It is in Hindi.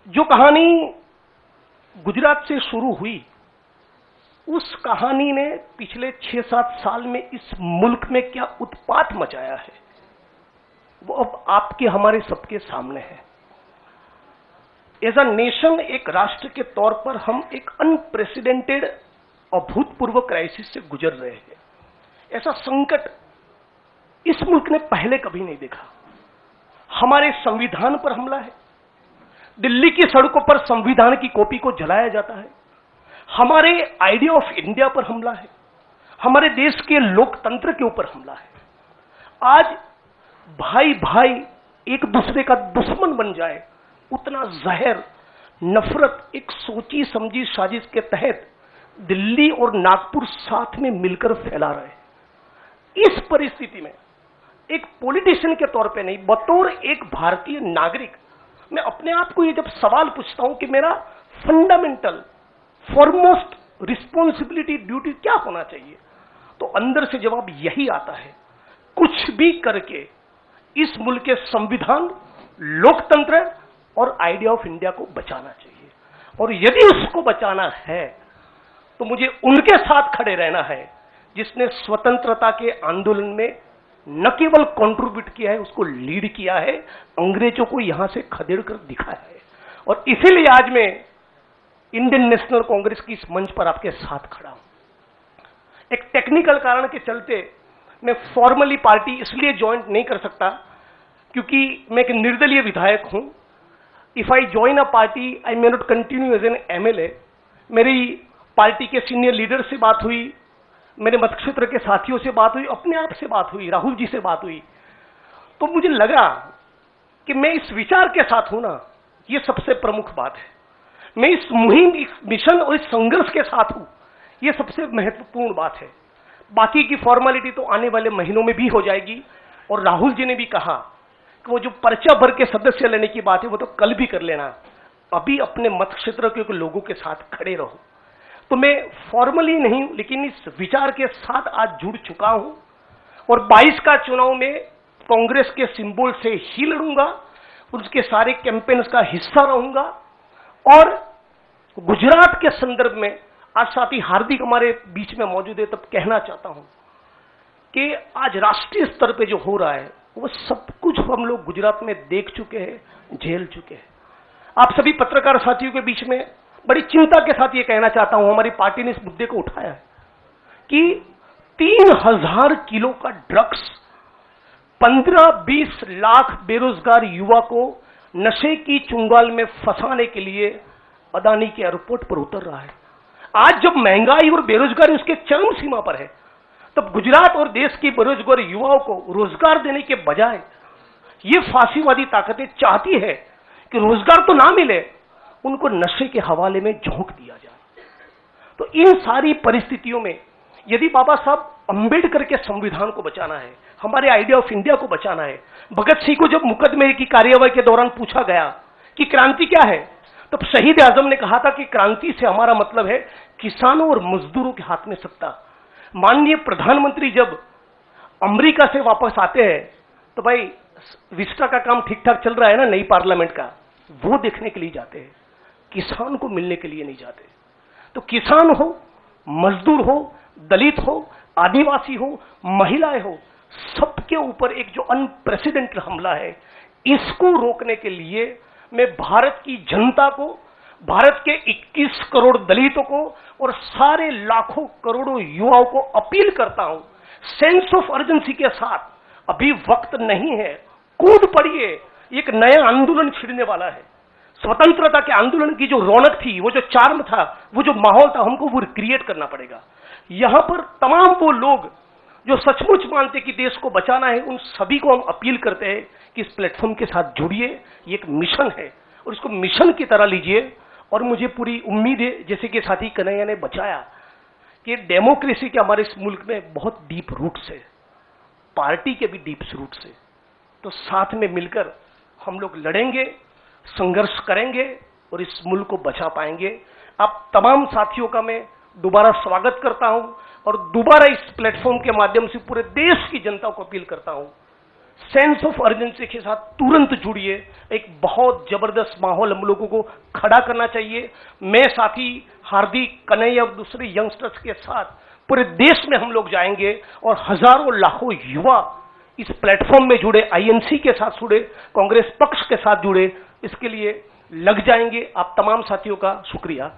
जो कहानी गुजरात से शुरू हुई, उस कहानी ने पिछले 6-7 साल में इस मुल्क में क्या उत्पात मचाया है, वो अब आपके हमारे सबके सामने है। एज अ नेशन, एक राष्ट्र के तौर पर हम एक अनप्रेसिडेंटेड, अभूतपूर्व क्राइसिस से गुजर रहे हैं। ऐसा संकट इस मुल्क ने पहले कभी नहीं देखा। हमारे संविधान पर हमला है, दिल्ली की सड़कों पर संविधान की कॉपी को जलाया जाता है, हमारे आइडिया ऑफ इंडिया पर हमला है, हमारे देश के लोकतंत्र के ऊपर हमला है। आज भाई भाई एक दूसरे का दुश्मन बन जाए, उतना जहर, नफरत एक सोची समझी साजिश के तहत दिल्ली और नागपुर साथ में मिलकर फैला रहे हैं। इस परिस्थिति में एक पॉलिटिशियन के तौर पे नहीं, बतौर एक भारतीय नागरिक, मैं अपने आप को ये जब सवाल पूछता हूं कि मेरा फंडामेंटल फॉरमोस्ट रिस्पॉन्सिबिलिटी, ड्यूटी क्या होना चाहिए, तो अंदर से जवाब यही आता है, कुछ भी करके इस मुल्क के संविधान, लोकतंत्र और आइडिया ऑफ इंडिया को बचाना चाहिए। और यदि उसको बचाना है तो मुझे उनके साथ खड़े रहना है जिसने स्वतंत्रता के आंदोलन में न केवल कंट्रीब्यूट किया है, उसको लीड किया है, अंग्रेजों को यहां से खदेड़ कर दिखाया है। और इसीलिए आज मैं इंडियन नेशनल कांग्रेस की इस मंच पर आपके साथ खड़ा हूं। एक टेक्निकल कारण के चलते मैं फॉर्मली पार्टी इसलिए ज्वाइन नहीं कर सकता क्योंकि मैं एक निर्दलीय विधायक हूं। If I join a party, I may not continue as an MLA. मेरी पार्टी के सीनियर लीडर से बात हुई, मेरे मतक्षेत्र के साथियों से बात हुई, अपने आप से बात हुई, राहुल जी से बात हुई, तो मुझे लगा कि मैं इस विचार के साथ हूं ना, ये सबसे प्रमुख बात है। मैं इस मुहिम, इस मिशन और इस संघर्ष के साथ हूं, ये सबसे महत्वपूर्ण बात है। बाकी की फॉर्मेलिटी तो आने वाले महीनों में भी हो जाएगी। और राहुल जी ने भी कहा कि वो जो पर्चा भर के सदस्य लेने की बात है वो तो कल भी कर लेना, अभी अपने मत क्षेत्र के लोगों के साथ खड़े रहो। तो मैं फॉर्मली नहीं, लेकिन इस विचार के साथ आज जुड़ चुका हूं और 22 का चुनाव में कांग्रेस के सिंबल से ही लड़ूंगा, उसके सारे कैंपेन्स का हिस्सा रहूंगा। और गुजरात के संदर्भ में आज साथी हार्दिक हमारे बीच में मौजूद है, तब कहना चाहता हूं कि आज राष्ट्रीय स्तर पे जो हो रहा है वो सब कुछ हम लोग गुजरात में देख चुके हैं, झेल चुके हैं। आप सभी पत्रकार साथियों के बीच में बड़ी चिंता के साथ ये कहना चाहता हूं, हमारी पार्टी ने इस मुद्दे को उठाया है कि 3000 किलो का ड्रग्स 15-20 लाख बेरोजगार युवा को नशे की चुंगाल में फंसाने के लिए अदानी के एयरपोर्ट पर उतर रहा है। आज जब महंगाई और बेरोजगारी उसके चरम सीमा पर है, तब गुजरात और देश की बेरोजगार युवाओं को रोजगार देने के बजाय ये फांसीवादी ताकतें चाहती है कि रोजगार तो ना मिले, उनको नशे के हवाले में झोंक दिया जाए। तो इन सारी परिस्थितियों में यदि बाबा साहब अंबेडकर के संविधान को बचाना है, हमारे आइडिया ऑफ इंडिया को बचाना है, भगत सिंह को जब मुकदमे की कार्यवाही के दौरान पूछा गया कि क्रांति क्या है, तब शहीद आजम ने कहा था कि क्रांति से हमारा मतलब है किसानों और मजदूरों के हाथ में सत्ता। माननीय प्रधानमंत्री जब अमेरिका से वापस आते हैं तो भाई विस्टा का काम ठीक ठाक चल रहा है ना, नई पार्लियामेंट का, वो देखने के लिए जाते हैं, किसान को मिलने के लिए नहीं जाते। तो किसान हो, मजदूर हो, दलित हो, आदिवासी हो, महिलाएं हो, सबके ऊपर एक जो अनप्रेसिडेंटेड हमला है, इसको रोकने के लिए मैं भारत की जनता को, भारत के 21 करोड़ दलितों को और सारे लाखों करोड़ों युवाओं को अपील करता हूं, सेंस ऑफ अर्जेंसी के साथ, अभी वक्त नहीं है, कूद पड़िए, एक नया आंदोलन छिड़ने वाला है। स्वतंत्रता के आंदोलन की जो रौनक थी, वो जो चार्म था, वो जो माहौल था, हमको वो क्रिएट करना पड़ेगा। यहां पर तमाम वो लोग जो सचमुच मानते कि देश को बचाना है, उन सभी को हम अपील करते हैं कि इस प्लेटफॉर्म के साथ जुड़िए। ये एक मिशन है और इसको मिशन की तरह लीजिए। और मुझे पूरी उम्मीद है, जैसे कि साथी कन्हैया ने बचाया, कि डेमोक्रेसी के हमारे इस मुल्क में बहुत डीप रूट्स है, पार्टी के भी डीप रूट्स है। तो साथ में मिलकर हम लोग लड़ेंगे, संघर्ष करेंगे और इस मुल्क को बचा पाएंगे। आप तमाम साथियों का मैं दोबारा स्वागत करता हूं और दोबारा इस प्लेटफॉर्म के माध्यम से पूरे देश की जनता को अपील करता हूं, सेंस ऑफ अर्जेंसी के साथ तुरंत जुड़िए। एक बहुत जबरदस्त माहौल हम लोगों को खड़ा करना चाहिए। मैं साथी हार्दिक, कन्हैया और दूसरे यंगस्टर्स के साथ पूरे देश में हम लोग जाएंगे और हजारों लाखों युवा इस प्लेटफॉर्म में जुड़े, आईएनसी के साथ जुड़े, कांग्रेस पक्ष के साथ जुड़े, इसके लिए लग जाएंगे। आप तमाम साथियों का शुक्रिया।